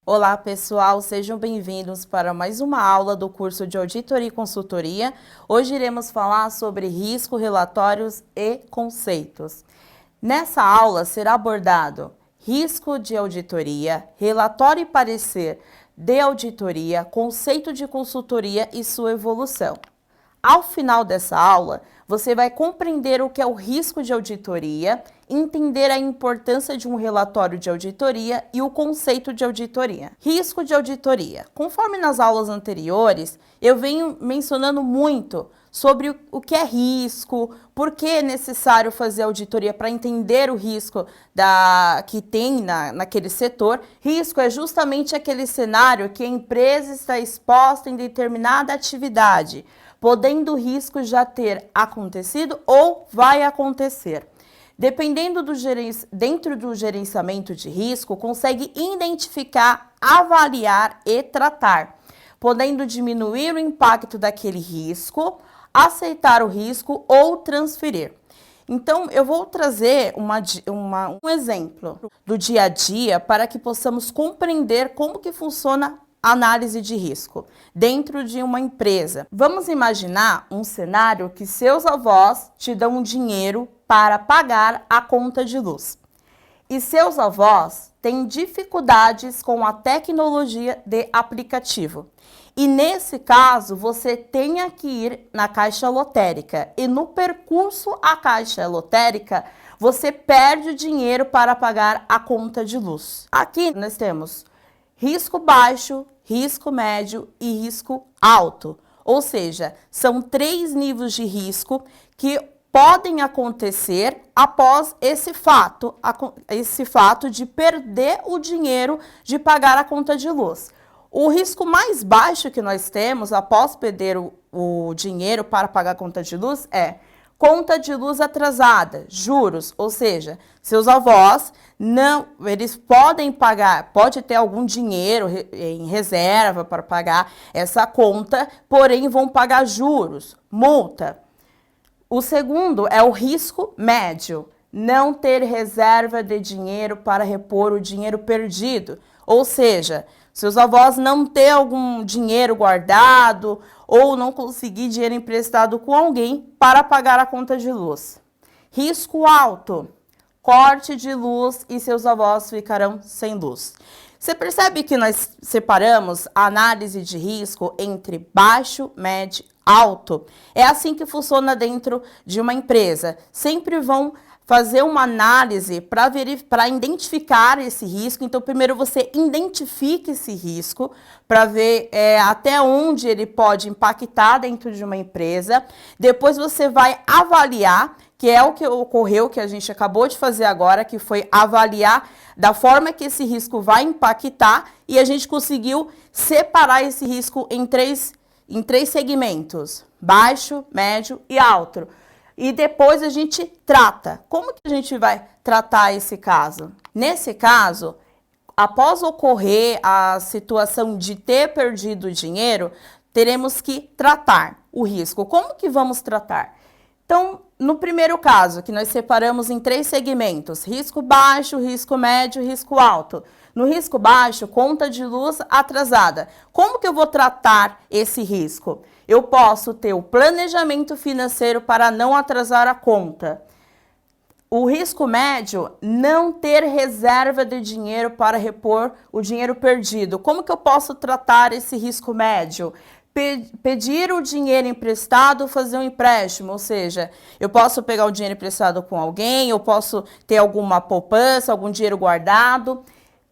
Olá pessoal, sejam bem-vindos para mais uma aula do curso de Auditoria e Consultoria. Hoje iremos falar sobre risco, relatórios e conceitos. Nessa aula será abordado risco de auditoria, relatório e parecer de auditoria, conceito de consultoria e sua evolução. Ao final dessa aula, você vai compreender o que é o risco de auditoria, entender a importância de um relatório de auditoria e o conceito de auditoria. Risco de auditoria. Conforme nas aulas anteriores, eu venho mencionando muito sobre o que é risco, por que é necessário fazer auditoria para entender o risco que tem naquele setor. Risco é justamente aquele cenário que a empresa está exposta em determinada atividade, podendo o risco já ter acontecido ou vai acontecer. Dependendo dentro do gerenciamento de risco, consegue identificar, avaliar e tratar, podendo diminuir o impacto daquele risco, aceitar o risco ou transferir. Então, eu vou trazer um exemplo do dia a dia para que possamos compreender como que funciona análise de risco dentro de uma empresa. Vamos imaginar um cenário que seus avós te dão dinheiro para pagar a conta de luz. E seus avós têm dificuldades com a tecnologia de aplicativo. E nesse caso, você tenha que ir na caixa lotérica. E no percurso à caixa lotérica, você perde o dinheiro para pagar a conta de luz. Aqui nós temos risco baixo, risco médio e risco alto. Ou seja, são 3 níveis de risco que podem acontecer após esse fato de perder o dinheiro de pagar a conta de luz. O risco mais baixo que nós temos após perder o dinheiro para pagar a conta de luz é conta de luz atrasada, juros, ou seja, seus avós eles podem pagar, pode ter algum dinheiro em reserva para pagar essa conta, porém vão pagar juros, multa. O segundo é o risco médio, não ter reserva de dinheiro para repor o dinheiro perdido, ou seja, seus avós não ter algum dinheiro guardado ou não conseguir dinheiro emprestado com alguém para pagar a conta de luz. Risco alto, corte de luz e seus avós ficarão sem luz. Você percebe que nós separamos a análise de risco entre baixo, médio e alto? É assim que funciona dentro de uma empresa. Sempre vão fazer uma análise para identificar esse risco. Então, primeiro você identifica esse risco para ver até onde ele pode impactar dentro de uma empresa. Depois você vai avaliar, que é o que ocorreu, que a gente acabou de fazer agora, que foi avaliar da forma que esse risco vai impactar, e a gente conseguiu separar esse risco em três segmentos: baixo, médio e alto. E depois a gente trata. Como que a gente vai tratar esse caso? Nesse caso, após ocorrer a situação de ter perdido o dinheiro, teremos que tratar o risco. Como que vamos tratar? Então, no primeiro caso, que nós separamos em 3 segmentos: risco baixo, risco médio e risco alto. No risco baixo, conta de luz atrasada. Como que eu vou tratar esse risco? Eu posso ter o planejamento financeiro para não atrasar a conta. O risco médio, não ter reserva de dinheiro para repor o dinheiro perdido. Como que eu posso tratar esse risco médio? Pedir o dinheiro emprestado, fazer um empréstimo, ou seja, eu posso pegar o dinheiro emprestado com alguém, eu posso ter alguma poupança, algum dinheiro guardado.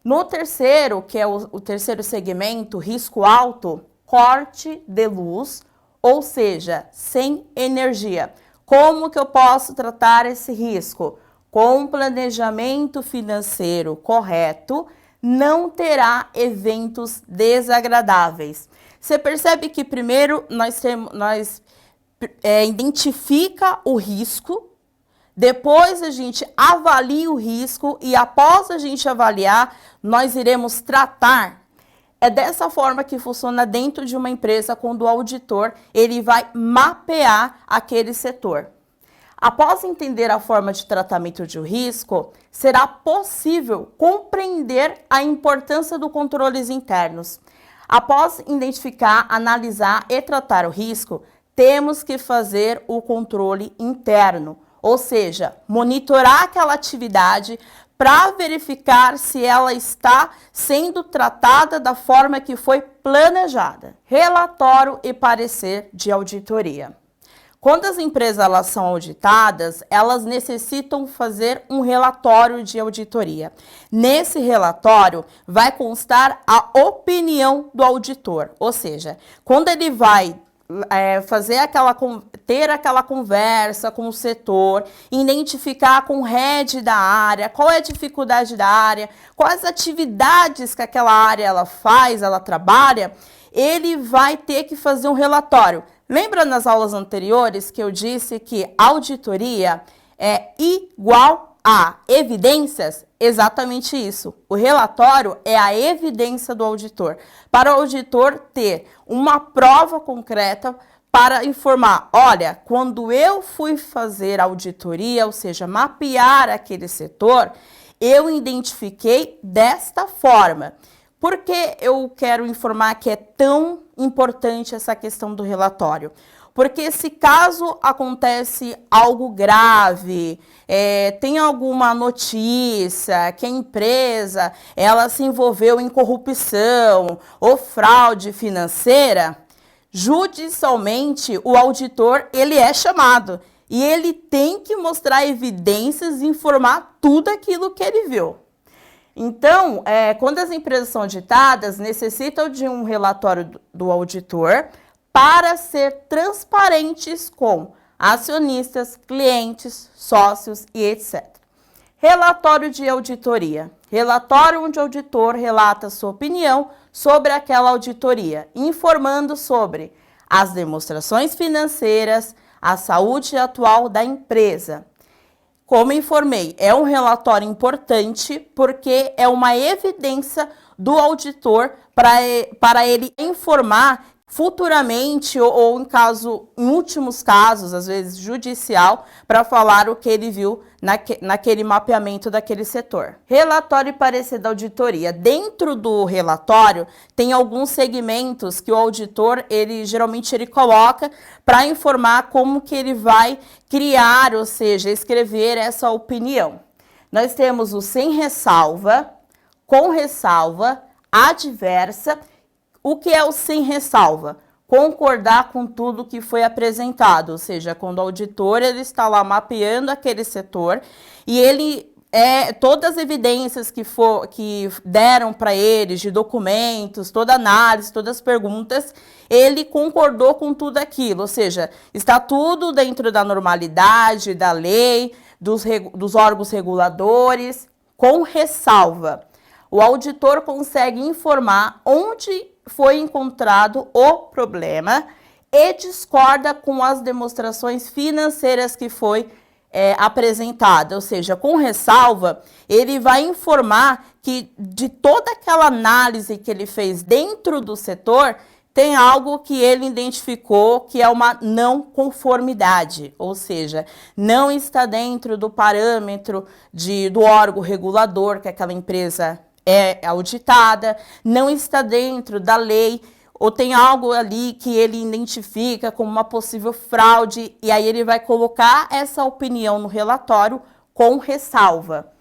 No terceiro, que é o terceiro segmento, risco alto, corte de luz, ou seja, sem energia. Como que eu posso tratar esse risco? Com um planejamento financeiro correto, não terá eventos desagradáveis. Você percebe que primeiro nós identifica o risco, depois a gente avalia o risco e após a gente avaliar, nós iremos tratar. É dessa forma que funciona dentro de uma empresa, quando o auditor ele vai mapear aquele setor. Após entender a forma de tratamento de risco, será possível compreender a importância dos controles internos. Após identificar, analisar e tratar o risco, temos que fazer o controle interno, ou seja, monitorar aquela atividade para verificar se ela está sendo tratada da forma que foi planejada. Relatório e parecer de auditoria. Quando as empresas elas são auditadas, elas necessitam fazer um relatório de auditoria. Nesse relatório vai constar a opinião do auditor, ou seja, quando ele vai ter aquela conversa com o setor, identificar com o head da área, qual é a dificuldade da área, quais atividades que aquela área ela faz, ela trabalha, ele vai ter que fazer um relatório. Lembra nas aulas anteriores que eu disse que auditoria é igual a evidências? Exatamente isso. O relatório é a evidência do auditor. Para o auditor ter uma prova concreta para informar, olha, quando eu fui fazer auditoria, ou seja, mapear aquele setor, eu identifiquei desta forma. Por que eu quero informar que é tão importante essa questão do relatório? Porque se caso acontece algo grave, tem alguma notícia que a empresa ela se envolveu em corrupção ou fraude financeira, judicialmente o auditor ele é chamado e ele tem que mostrar evidências e informar tudo aquilo que ele viu. Então, quando as empresas são auditadas, necessitam de um relatório do auditor para ser transparentes com acionistas, clientes, sócios e etc. Relatório de auditoria. Relatório onde o auditor relata sua opinião sobre aquela auditoria, informando sobre as demonstrações financeiras, a saúde atual da empresa. Como informei, é um relatório importante porque é uma evidência do auditor para ele informar futuramente ou em últimos casos, às vezes judicial, para falar o que ele viu naquele mapeamento daquele setor. Relatório e parecer da auditoria. Dentro do relatório, tem alguns segmentos que o auditor, geralmente ele coloca para informar como que ele vai criar, ou seja, escrever essa opinião. Nós temos o sem ressalva, com ressalva, adversa. O que é o sem ressalva? Concordar com tudo que foi apresentado, ou seja, quando o auditor ele está lá mapeando aquele setor e ele todas as evidências que deram para eles de documentos, toda análise, todas as perguntas, ele concordou com tudo aquilo, ou seja, está tudo dentro da normalidade, da lei, dos órgãos reguladores, com ressalva. O auditor consegue informar onde foi encontrado o problema e discorda com as demonstrações financeiras que foi apresentada, ou seja, com ressalva, ele vai informar que de toda aquela análise que ele fez dentro do setor, tem algo que ele identificou que é uma não conformidade, ou seja, não está dentro do parâmetro do órgão regulador que aquela empresa é auditada, não está dentro da lei, ou tem algo ali que ele identifica como uma possível fraude, e aí ele vai colocar essa opinião no relatório com ressalva.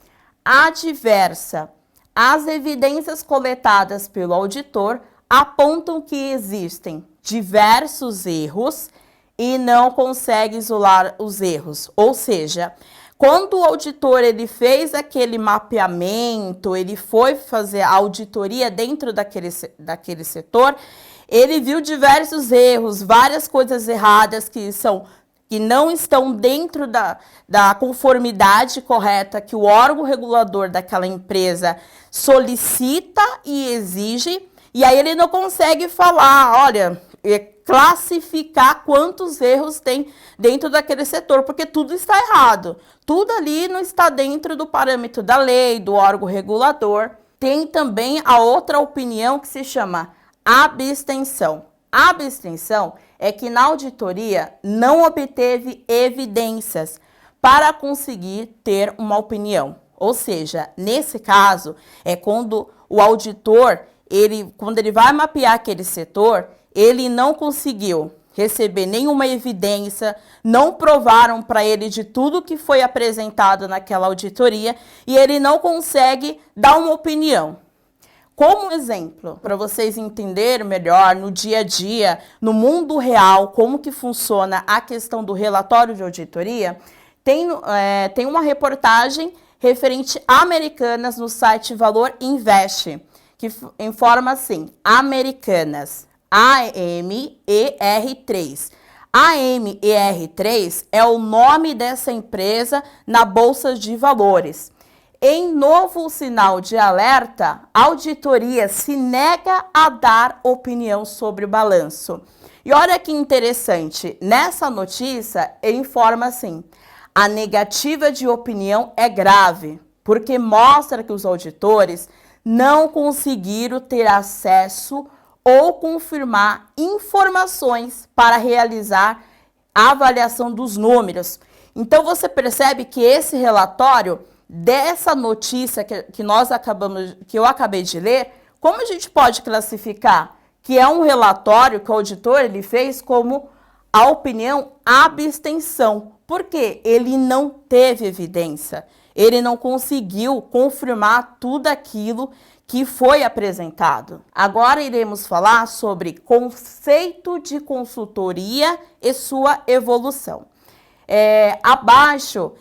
Adversa. As evidências coletadas pelo auditor apontam que existem diversos erros e não consegue isolar os erros, ou seja, quando o auditor ele fez aquele mapeamento, ele foi fazer a auditoria dentro daquele setor, ele viu diversos erros, várias coisas erradas que não estão dentro da conformidade correta que o órgão regulador daquela empresa solicita e exige, e aí ele não consegue falar, olha, classificar quantos erros tem dentro daquele setor, porque tudo está errado. Tudo ali não está dentro do parâmetro da lei, do órgão regulador. Tem também a outra opinião que se chama abstenção. A abstenção é que na auditoria não obteve evidências para conseguir ter uma opinião. Ou seja, nesse caso, é quando o auditor, quando ele vai mapear aquele setor, ele não conseguiu receber nenhuma evidência, não provaram para ele de tudo que foi apresentado naquela auditoria e ele não consegue dar uma opinião. Como exemplo, para vocês entenderem melhor no dia a dia, no mundo real, como que funciona a questão do relatório de auditoria, tem uma reportagem referente a Americanas no site Valor Invest, que informa assim, Americanas, AMER3. AMER3 é o nome dessa empresa na Bolsa de Valores. Em novo sinal de alerta, a auditoria se nega a dar opinião sobre o balanço. E olha que interessante, nessa notícia ele informa assim, a negativa de opinião é grave, porque mostra que os auditores não conseguiram ter acesso ou confirmar informações para realizar a avaliação dos números. Então você percebe que esse relatório dessa notícia que eu acabei de ler, como a gente pode classificar? Que é um relatório que o auditor ele fez como a opinião abstenção. Por quê? Ele não teve evidência. Ele não conseguiu confirmar tudo aquilo que foi apresentado. Agora iremos falar sobre conceito de consultoria e sua evolução. Abaixo,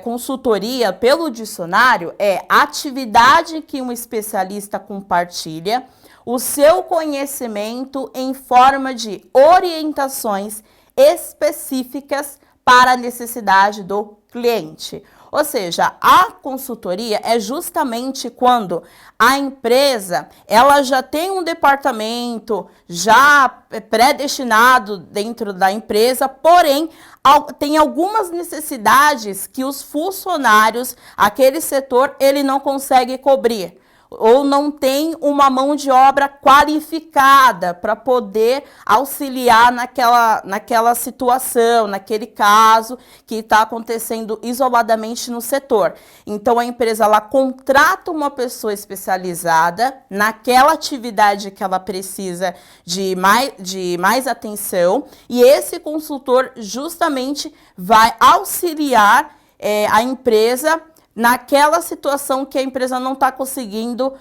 consultoria, pelo dicionário, é atividade que um especialista compartilha o seu conhecimento em forma de orientações específicas para a necessidade do cliente. Ou seja, a consultoria é justamente quando a empresa ela já tem um departamento já predestinado dentro da empresa, porém tem algumas necessidades que os funcionários, aquele setor, ele não consegue cobrir. Ou não tem uma mão de obra qualificada para poder auxiliar naquela situação, naquele caso que está acontecendo isoladamente no setor. Então, a empresa ela contrata uma pessoa especializada naquela atividade que ela precisa de mais atenção e esse consultor justamente vai auxiliar a empresa naquela situação que a empresa não está conseguindo,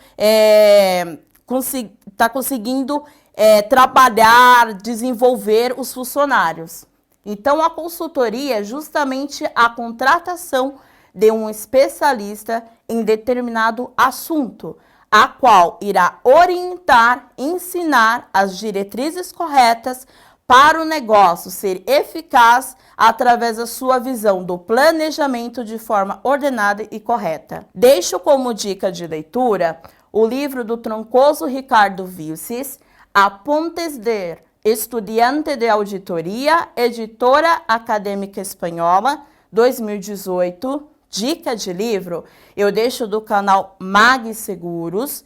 trabalhar, desenvolver os funcionários. Então, a consultoria é justamente a contratação de um especialista em determinado assunto, a qual irá orientar, ensinar as diretrizes corretas para o negócio ser eficaz através da sua visão do planejamento de forma ordenada e correta. Deixo como dica de leitura o livro do troncoso Ricardo Vilches, Apuntes de Estudiante de Auditoria, Editora Acadêmica Espanhola, 2018. Dica de livro, eu deixo do canal Mag Seguros,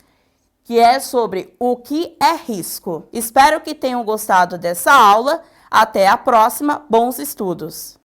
que é sobre o que é risco. Espero que tenham gostado dessa aula. Até a próxima. Bons estudos!